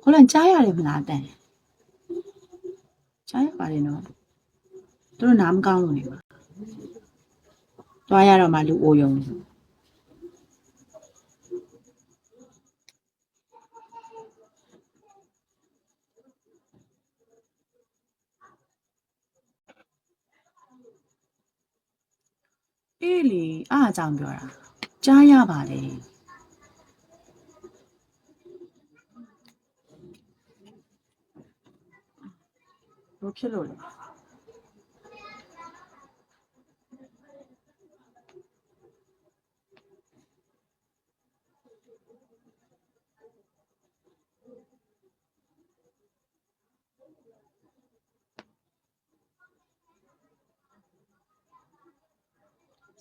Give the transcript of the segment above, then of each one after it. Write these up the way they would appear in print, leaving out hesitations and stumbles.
ကိုလန်ကြားရတယ်မလားတန်ကြားရပါတယ်နော်သူတို့နားမကောင်းလို့နေပါတွားရတော့မှလူအိုယုံအေးလေအားအကြောင်းပြောတာကြားရပါလေဘာဖြစ်လို့လဲ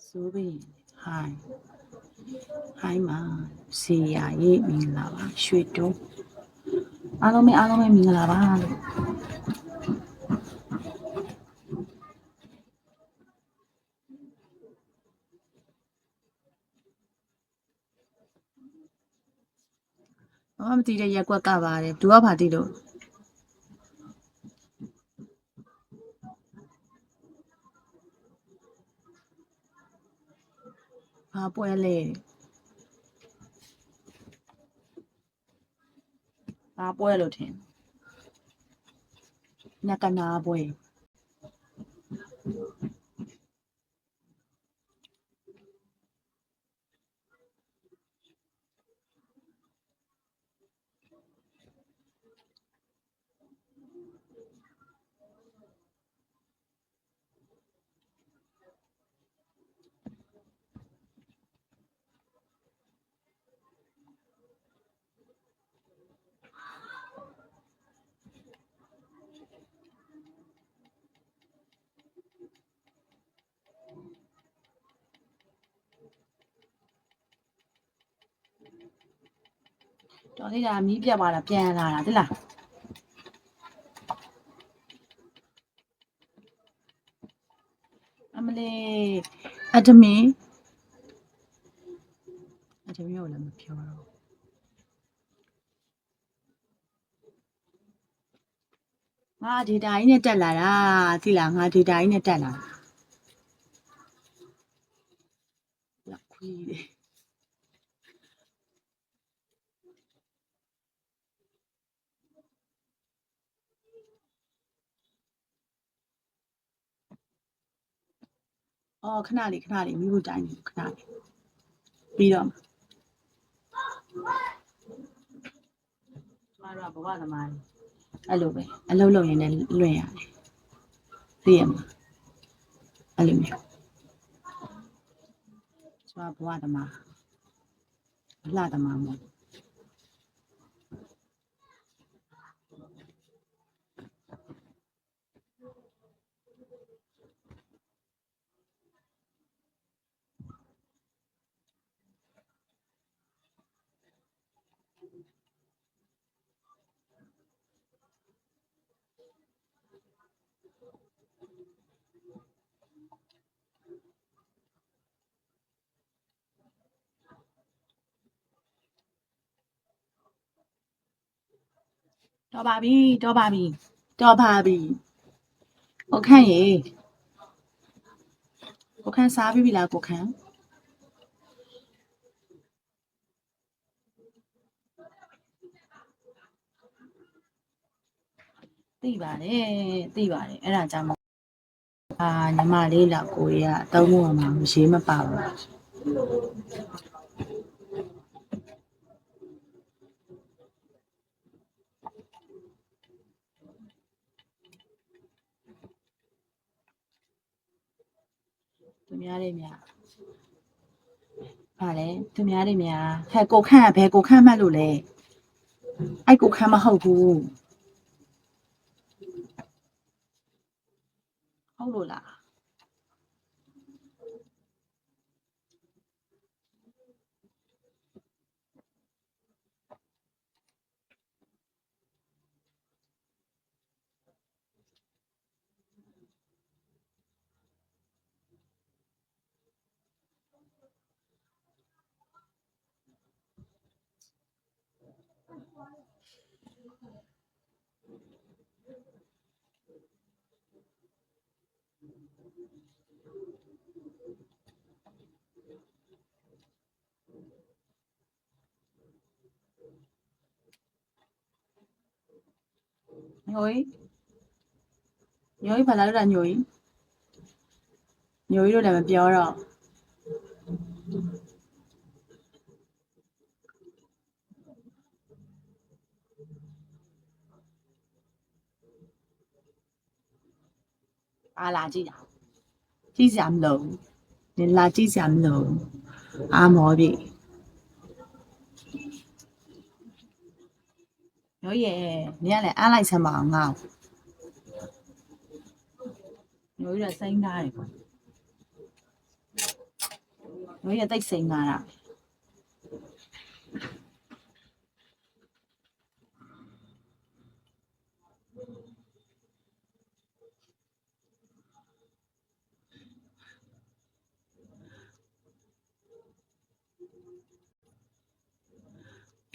ဆိုပြီးဟိုင်းမှာစီယာရေးမင်္ဂလာပါရွှေတုံးအားလုံးပဲမင်္ဂလာပါလို့ဘာမှမသိတဲ့ရက်ကွက်ကပါတယ်သူကဘာသိလို့ဘာပွဲလဲဘာပွဲလို့ထင်ညကနာပွဲတော်လေးကမီးပြတ်သွားတာပြန်လာတာသိလားအမလေးအဒမင်းကိုလည်းမပြောတော့ငါဒေတာကြီးနဲ့တက်လာတာသိလားငါဒေတာကြီးနဲ့တက်လာတာလက်ခွေးလေအော်ခဏလေးမိဖို့တိုင်းနေခဏလေးပြီးတော့ကျမတို့ကဘဝသမားတွေအဲ့လိုပဲအလုံးလုံးရင်လည်းလွင့်ရတယ်သိရမှာအဲ့လိုမျိုးကျမဘဝသမားအလှသမားမဟုတ်တော်ပါပြီကိုခန့်ရေကိုခန့်စားပြီးပြီလားကိုခန့်သိပါတယ်အဲ့ဒါကြောင့်ညီမလေးလောက်ကိုရအသုံးဖို့မှာမရှိမပါဘူးသူများတွေများဟာလေသူများတွေများဟဲ့ကိုခန့်ကဘယ်ကိုခန့်မှတ်လို့လဲအဲ့ကိုခန့်မဟုတ်ဘူးဟုတ်လို့လား ညိုကြီးဘာလာလို့လဲညိုကြီးတို့လည်းမပြောတော့အားလာကြည့်တာကြည့်စရာမလိုနင်လာကြည့်စရာမလိုအားမောပြီညိုရဲ့နင်ကလည်းအားလိုက်စမ်းမအောင်ငါ့ကိုညိုကြီးကစိမ့်ထားတယ်ပေါ့ညိုကြီးကတိတ်စိမ့်ထားတာ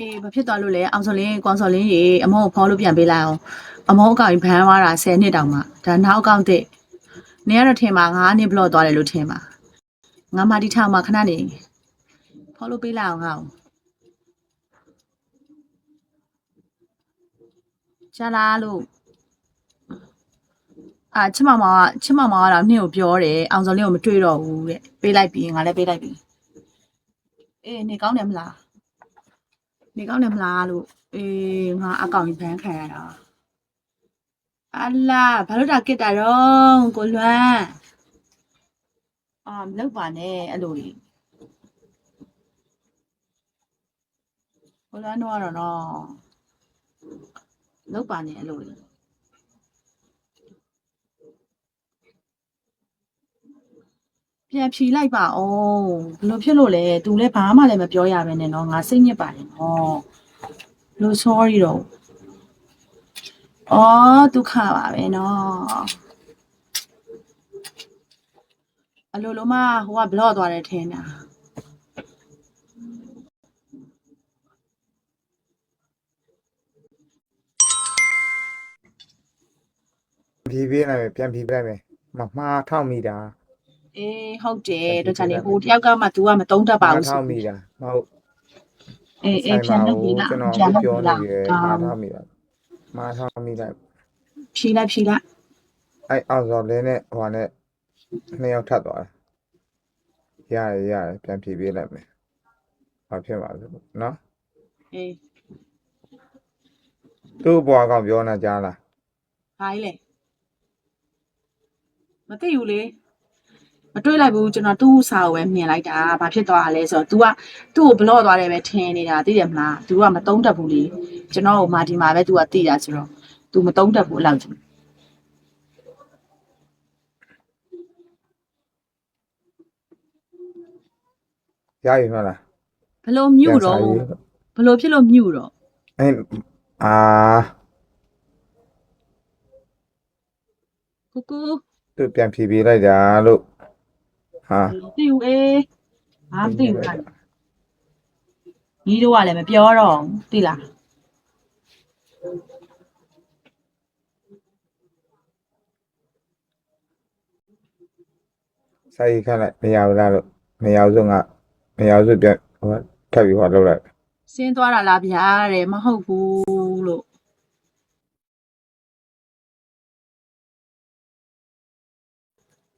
အေးဘာဖြစ်သွားလို့လဲအောင်စော်လင်းကွန်စော်လင်းရေအမောကိုဖော်လို့ပြန်ပေးလိုက်အောင်အမောအကောင်ကြီးဘန်းသွားတာ10နှစ်တောင်မှဒါနောက်အကောင်တဲ့နင်ကတော့ထင်ပါ9နှစ်ဘလော့သွားတယ်လို့ထင်ပါငါမတီထောင်မှာခဏနေဖော်လို့ပေးလိုက်အောင်ငါ့ကိုချလာလို့ချစ်မမောင်ကတော့နှင်းကိုပြောတယ်အောင်စော်လင်းကိုမတွေ့တော့ဘူးတဲ့ပေးလိုက်ပြီးငါလည်းပေးလိုက်ပြီအေးနေကောင်းတယ်မလားနေကောင်းတယ်မလားလို့အေးငါအကောင်ကြီးဘန်းခံရတာအလားဘာလို့တာကစ်တာတော့ကိုလွမ်းမလုပ်ပါနဲ့အဲ့လိုကြီးကိုလွမ်းတော့လုပ်ပါနဲ့အဲ့လိုကြီးပြန်ဖြီလိုက်ပါအောင်ဘလို့ဖြစ်လို့လဲသူလည်းဘာမှလည်းမပြောရပဲနဲ့နော်ငါစိတ်ညစ်ပါတယ်နော်လို့ sorry တော့ဒုက္ခပါပဲနော်အလိုလိုမှဟိုကဘလော့သွားတယ်ထင်တာဖြီးပေးလိုက်မယ်ပြန်ဖြီးပေးလိုက်မယ်မှားထောက်မိတာအေးဟုတ်တယ်တို့ချာနေဟိုတယောက်ကမှ तू ကမတုံးတတ်ပါဘူးထောက်မိတာမဟုတ်အေးပြန်လုပ်ပြီးလားကျွန်တော်ပြောနေတယ်မှားထောက်မိတာမှားထောက်မိလိုက်ဖြီးလိုက်အဲ့အောင်စော်လင်းနဲ့ဟိုနဲ့နှစ်ယောက်ထပ်သွားတယ်ရတယ်ပြန်ဖြီးပေးလိုက်မယ်ဘာဖြစ်ပါလဲနော်အေးသူ့ဘွားကောင်ပြောနေကြလားဘာကြီးလဲမသိဘူးလေမတွေ့လိုက်ဘူးကျွန်တော်သူ့စာကိုပဲမြင်လိုက်တာဘာဖြစ်သွားတာလဲဆိုတော့ तू ကသူ့ကိုဘလော့သွားတယ်ပဲထင်နေတာသိတယ်မလား तू ကမတုံးတတ်ဘူးလေကျွန်တော်ကိုမာဒီမာပဲ तू ကသိတာဆိုတော့ तू မတုံးတတ်ဘူးအဲ့လောက်ကြီးရပြီမလားဘလို့မြူတော့ဘလို့ဖြစ်လို့မြူတော့အဲ့ကူသူပြန်ဖြီးပေးလိုက်တာလို့ဟာသိဦးအေးမသိဘူးလားညီတို့ကလည်းမပြောတော့သိလားစာရေးခက်လိုက်မရဘူးလားလို့မရဘူးဆိုငါမရဘူးဆိုပြန်ဟိုထပ်ပြီးဟောလုပ်လိုက်စင်းသွားတာလားဗျာတဲ့မဟုတ်ဘူးလို့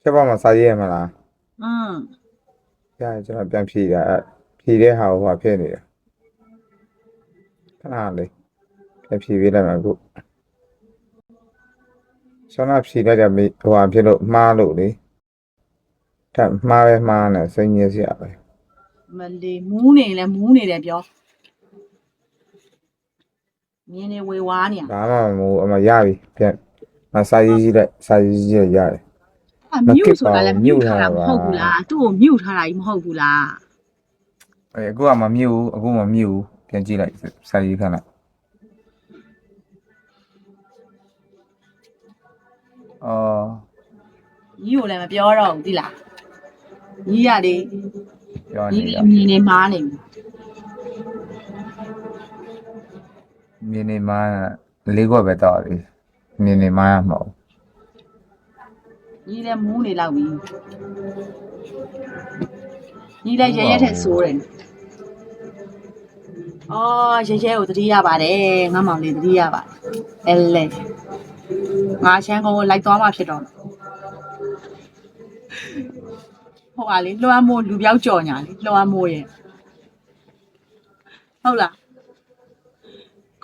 ချက်ပါမှာစာရေးရမလားရတယ်ကျွန်တော်ပြန်ဖြီးတာဖြီးတဲ့ဟာဟိုဖြစ်နေတယ်ခဏလေးပြန်ဖြီးပေးလိုက်မှာခုဆောင်းဖြီးလိုက်တယ်ဟိုဖြစ်လို့မှားလို့လေထပ်မှားပဲမှားနေစိတ်ညစ်စရာပဲမလီမူးနေလဲမူးနေတယ်ပြောမြင်းနေဝေဝါးနေရဘာမှမဟုတ်အမရပြီပြန်စာရေးကြည့်လိုက်စာရေးကြည့်ရတယ်မြူဆိုတာလည်းမြူထားတာမဟုတ်ဘူးလားသူ့ကိုမြူထားတာကြီးမဟုတ်ဘူးလားအခုကမမြူအခုမမြူပြန်ကြည့်လိုက်စာရေးခဏလိုက်ညီကိုလည်းမပြောတော့ဘူးသိလားညီရလေပြောနေတယ်မြင်းနေမားနေမြင်းနေမားလေးခွက်ပဲတော့လေမြင်းနေမားမဟုတ် ညီလည်းမူးနေလောက်ပြီညီလည်းရဲရဲထက်ဆိုးတယ်အော်ရဲရဲကိုတတိရပါတယ်ငါမောင်လေးတတိရပါတယ်အဲလေငါရှမ်းကုန်ကိုလိုက်သွားမှဖြစ်တော့ဟိုကလေလွှမ်းမိုးလူပြောက်ကြော်ညာလေလွှမ်းမိုးရဲ့ဟုတ်လား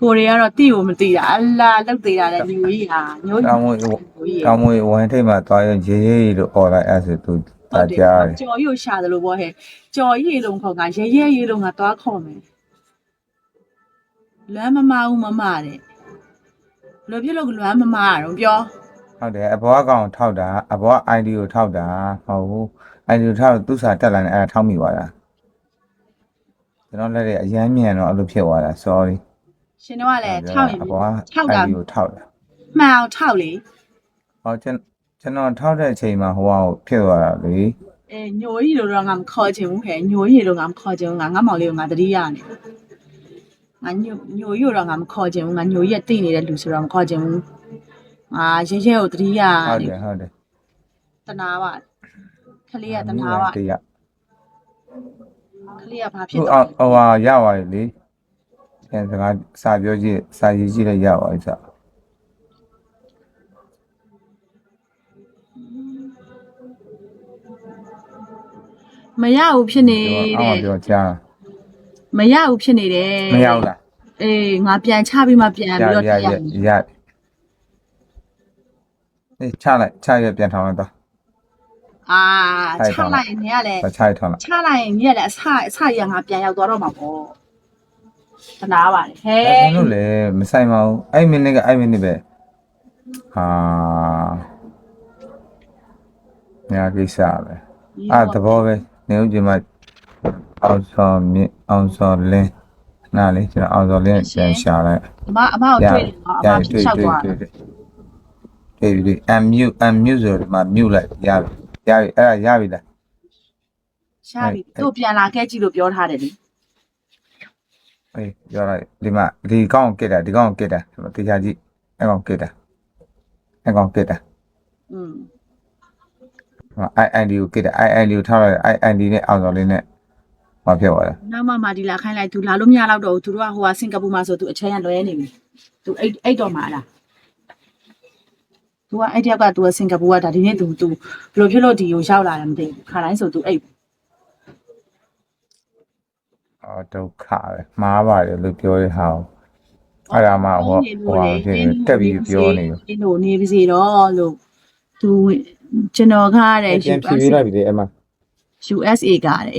ကိုရီကတော့တိကိုမတိတာအလားလောက်သေးတာလေညီကြီးဟာညိုး တောင်းမွေဝိုင်းထိတ်မှာသွားရင်ရေရေလို့អော်လိုက်အဲ့ဆိုသူတာကြားတယ် ကြော်ကြီးကိုရှာတယ်လို့ပြောဟဲ့ကြော်ကြီးရေလုံးခေါ်ကရဲရဲရေလုံးကသွားခေါ်မယ်လွမ်းမမဦးမမတဲ့ဘယ်လိုဖြစ်လို့လွမ်းမမရတော့ပြော ဟုတ်တယ်အဘောကောင်ထောက်တာအဘော ID ကိုထောက်တာဟုတ်ဘူး ID ကိုထောက်သူ့စာတက်လာနေအဲ့ဒါထောက်မိသွားတာကျွန်တော်လည်းအရမ်းမြန်တော့အဲ့လိုဖြစ်သွားတာ sorry ရှင်တို့ကလည်းထောက်ရင် အဘော ထောက်တာ ID ကိုထောက်တာ မှန်အောင်ထောက်လေ ဟောကျွန်တော်ထောက်တဲ့အချိန်မှာဟိုဟာဖြစ်သွားတာလေ အဲညိုကြီးလို့တော့ငါမခေါ်ချင်ဘူးဟဲ့ညိုကြီးလို့ငါမခေါ်ချင်ဘူးငါမောင်လေးကိုငါတတိယနေငါညိုကြီးတော့ငါမခေါ်ချင်ဘူးငါညိုကြီးကတိနေတဲ့လူဆိုတော့မခေါ်ချင်ဘူးငါရဲရဲကိုတတိယ ဟုတ်တယ် တနာပါခလေးကတနာပါ တရား ခလေးကဘာဖြစ် ဟို တော့ ဟိုဟာရပါတယ်လေအဲစကားစာပြောကြည့်စာရေးကြည့်လည်းရပါတယ်စ မရဘူးဖြစ်နေ အော တဲ့ င်ပြောကြား မရဘူးဖြစ်နေတယ် မရဘူးလား အေးငါပြန်ချပြီးမှပြန်ပြီးတော့တရား ရအေးချရပြန်ထောင်းလိုက်တော့ အာချလိုက်ရင်နေရလဲ ချရထောင်းလိုက် ချလိုက်ရင်နေရလဲအစရငါပြန်ရောက်သွားတော့မှာပေါ့တနာပါတယ်ဟဲ့ အဲ့လိုလေမဆိုင်ပါဘူးအဲ့မိနစ်ကအဲ့မိနစ်ပဲဟာညာကိစ္စပဲအဲ့သဘောပဲနေဦးဒီမှာအောင်စောမြင့်အောင်စောလင်းနားလေကျွန်တော်အောင်စောလင်းပြန်ရှာလိုက် အမကိုတွေ့တယ်နော်အမဖြေလျှောက်သွားတယ် ဒီunmute ဆိုတော့မ mute လိုက်ရပြီအဲ့ဒါရပြီလား ရှားပြီသူ့ပြန်လာခဲ့ကြည့်လို့ပြောထားတယ်လေ အေးပြောလိုက်ဒီမှာဒီကောင်းကစ်တာဒီကောင်းကစ်တာတေချာကြည့်အဲ့ကောင်ကစ်တာအဲ့ကောင်ကစ်တာ อืม ID ကိုကစ်တာ ID ကိုထားလိုက် ID နဲ့အောင်စော်လေးနဲ့မဖြစ်သွားတာ နောက်မှဒီလာခိုင်းလိုက်သူလာလို့မရတော့ဘူးသူတို့ကဟိုကစင်ကာပူမှာဆိုသူအချမ်းရလွဲနေပြီသူအိတ်တော့မှာလားသူကအဲ့တယောက်ကသူကစင်ကာပူကဒါဒီနေ့သူဘယ်လိုဖြစ်လို့ဒီကိုရောက်လာတယ်မသိဘူးခါတိုင်းဆိုသူအိတ် အော်ဒုက္ခပဲမှားပါတယ်လို့ပြောရဟာအဲ့ဒါမှဟိုတက်ပြီးပြောနေရော ဒီလိုနေပါစေတော့လို့သူကျွန်တော်ကားတဲ့ ပြန်ဖြေပေးလိုက်ပြီလေအမ USA ကားတဲ့